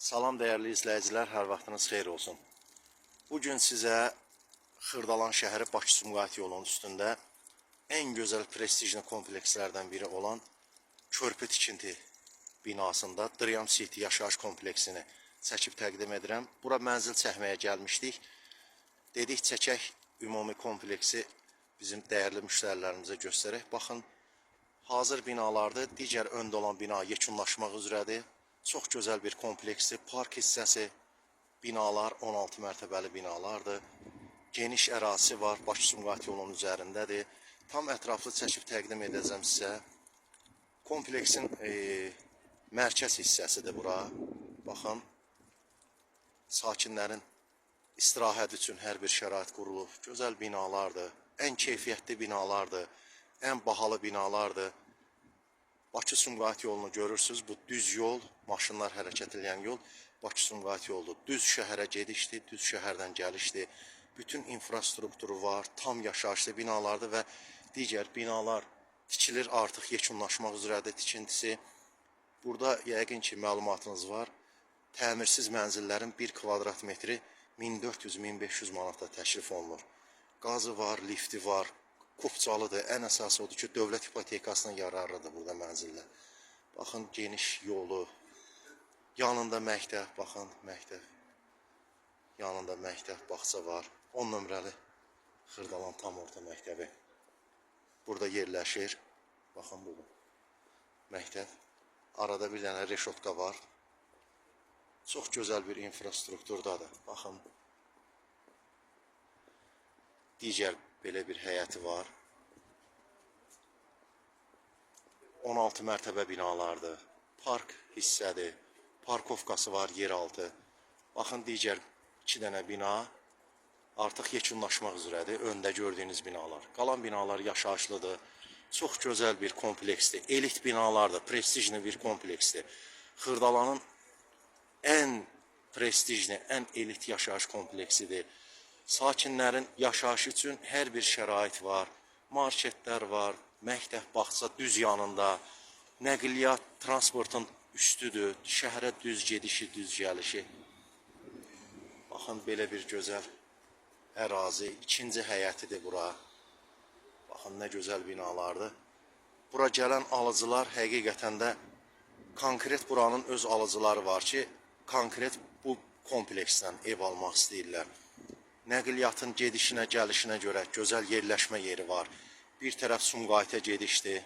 Salam dəyərli izləyicilər, hər vaxtınız xeyir olsun. Bugün sizə Xırdalan şəhəri Bakı-Sumqayıt yolunun üstündə ən gözəl prestijli komplekslərdən biri olan körpü tikinti binasında Dream City yaşayış kompleksini çəkib təqdim edirəm. Bura mənzil çəkməyə gəlmişdik. Dedik çəkək ümumi kompleksi bizim dəyərli müştərilərimizə göstərək. Baxın, hazır binalardır. Digər öndə olan bina yekunlaşmaq üzrədir. Çox gözəl bir kompleksdir. Park hissəsi, binalar 16 mərtəbəli binalardır. Geniş ərazisi var. Bakı-Sumqayıt yolunun üzərindədir. Tam ətraflı çəkib təqdim edəcəm sizə. Kompleksin mərkəz hissəsidir bura. Baxın, sakinlərin istirahət üçün hər bir şərait qurulub. Gözəl binalardır. Ən keyfiyyətli binalardır. Ən bahalı binalardır. Bakı-Sumqayıt yolunu görürsünüz. Bu düz yol, maşınlar hərəkət edən yol Bakı-Sumqayıt yoludur. Düz şəhərə gedişdir, düz şəhərdən gəlişdir. Bütün infrastrukturu var, tam yaşayışlı binalardır və digər binalar tikilir, artıq yekunlaşmaq üzrədir tikintisi. Burada yəqin ki, məlumatınız var. Təmirsiz mənzillərin 1 kvadrat metri 1400-1500 manata təklif olunur. Qazı var, lifti var. Kupçalıdır. Ən əsası odur ki, dövlət hipotekasına yararlıdır burada mənzillər. Baxın, geniş yolu. Yanında məktəb, baxın, məktəb. Yanında məktəb, bağça var. 10 nömrəli Xırdalan tam orta məktəbi. Burada yerləşir. Baxın, bu məktəb. Arada bir dənə reşotka var. Çox gözəl bir infrastrukturdadır. Baxın, digər belə bir həyəti var. 16 mərtəbə binalardır. Park hissədir. Parkovkası var, yeraltı. Baxın, digər 2 dənə bina artıq yekunlaşmaq üzrədir. Öndə gördüyünüz binalar. Qalan binalar yaşayışlıdır. Çox gözəl bir kompleksdir. Elit binalardır. Prestijli bir kompleksdir. Xırdalanın ən prestijli, ən elit yaşayış kompleksidir. Sakinlərin yaşayışı üçün hər bir şərait var. Marketlər var, məktəb, bağça düz yanında. Nəqliyyat, transportun üstüdür. Şəhərə düz gedişi, düz gəlişi. Baxın, belə bir gözəl ərazi. İkinci həyətidir bura. Baxın, nə gözəl binalardır. Bura gələn alıcılar həqiqətən də konkret buranın öz alıcıları var ki, konkret bu kompleksdən ev almaq istəyirlər. Nəqliyyatın gedişinə, gəlişinə görə gözəl yerləşmə yeri var. Bir tərəf Sumqayıta gedişdir.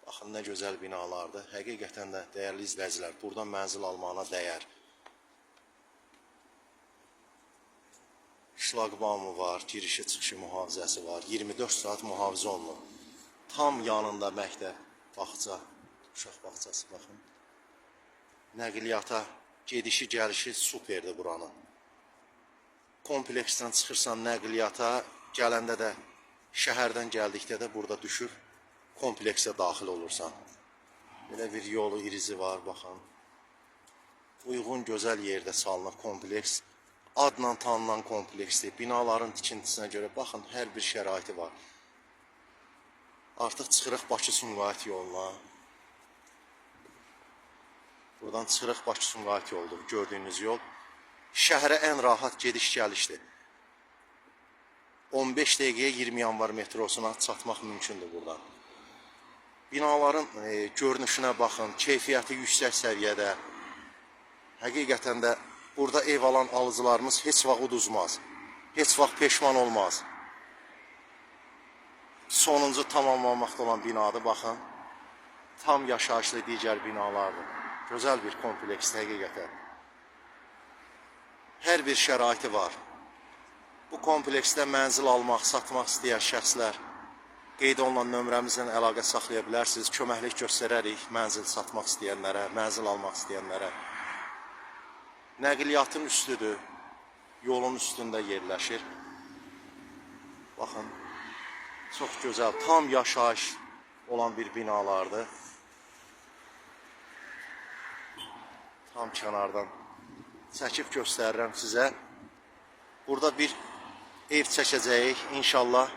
Baxın, nə gözəl binalardır. Həqiqətən də dəyərli izləyicilər, buradan mənzil almağına dəyər. Şlaqbaumu var, girişi çıxışı mühafizəsi var. 24 saat mühafizə olunur. Tam yanında məktəb, bağça, uşaq bağçası, baxın. Nəqliyyata, gedişi, gəlişi superdir buranın. Kompleksdən çıxırsan nəqliyyata, gələndə də şəhərdən gəldikdə də burada düşür, kompleksə daxil olursan. Belə bir yolu, irizi var, baxın. Uyğun, gözəl yerdə salınır kompleks. Adla tanınan kompleksdir. Binaların tikintisinə görə, baxın, hər bir şəraiti var. Artıq çıxırıq Bakı-Sumqayıt yoluna. Buradan çıxırıq Bakı-Sumqayıt yoludur, gördüyünüz yol. Şəhərə ən rahat gediş-gəlişdir. 15 dəqiqəyə 20 yanvar metrosuna çatmaq mümkündür buradan. Binaların görünüşünə baxın, keyfiyyəti yüksək səviyyədə. Həqiqətən də burada ev alan alıcılarımız heç vaxt uduzmaz, heç vaxt peşman olmaz. Sonuncu tamamlanmaqda olan binadır, baxın. Tam yaşayışlı digər binalardır. Gözəl bir kompleksdir həqiqətən. Hər bir şəraiti var. Bu kompleksdə mənzil almaq, satmaq istəyən şəxslər qeyd olunan nömrəmizlə əlaqə saxlaya bilərsiniz. Köməklik göstərərik mənzil satmaq istəyənlərə, mənzil almaq istəyənlərə. Nəqliyyatın üstüdür, yolun üstündə yerləşir. Baxın, çox gözəl, tam yaşayış olan bir binalardır. Tam kənardan çəkib göstərirəm sizə. Burada bir ev çəkəcəyik inşallah.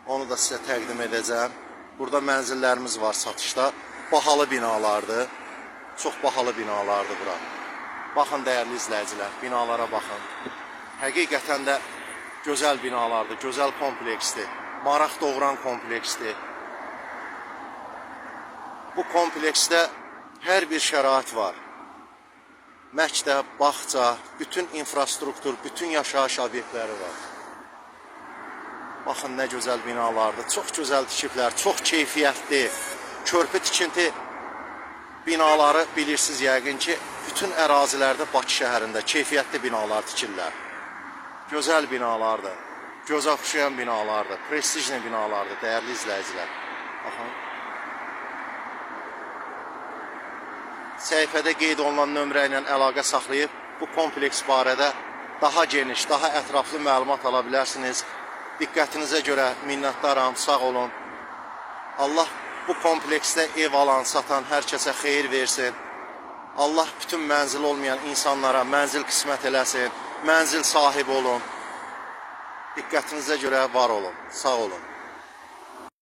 Onu da sizə təqdim edəcəm. Burada mənzillərimiz var satışda. Bahalı binalardır. Çox bahalı binalardır bura. Baxın dəyərli izləyicilər, binalara baxın. Həqiqətən də gözəl binalardır, gözəl kompleksdir, maraq doğuran kompleksdir. Bu kompleksdə hər bir şərait var. Məktəb, bağça, bütün infrastruktur, bütün yaşayış obyektləri var. Baxın nə gözəl binalardır, çox gözəl tikiblər, çox keyfiyyətli. Körpü tikinti binaları bilirsiniz yəqin ki, bütün ərazilərdə Bakı şəhərində keyfiyyətli binalar tikirlər. Gözəl binalardır, göz oxşayan binalardır, prestijli binalardır, dəyərli izləyicilər. Baxın. Səhifədə qeyd olunan nömrə ilə əlaqə saxlayıb bu kompleks barədə daha geniş, daha ətraflı məlumat ala bilərsiniz. Diqqətinizə görə minnətdaram, sağ olun. Allah bu kompleksdə ev alan, satan hər kəsə xeyir versin. Allah bütün mənzil olmayan insanlara mənzil qismət eləsin, mənzil sahibi olun. Diqqətinizə görə var olun, sağ olun.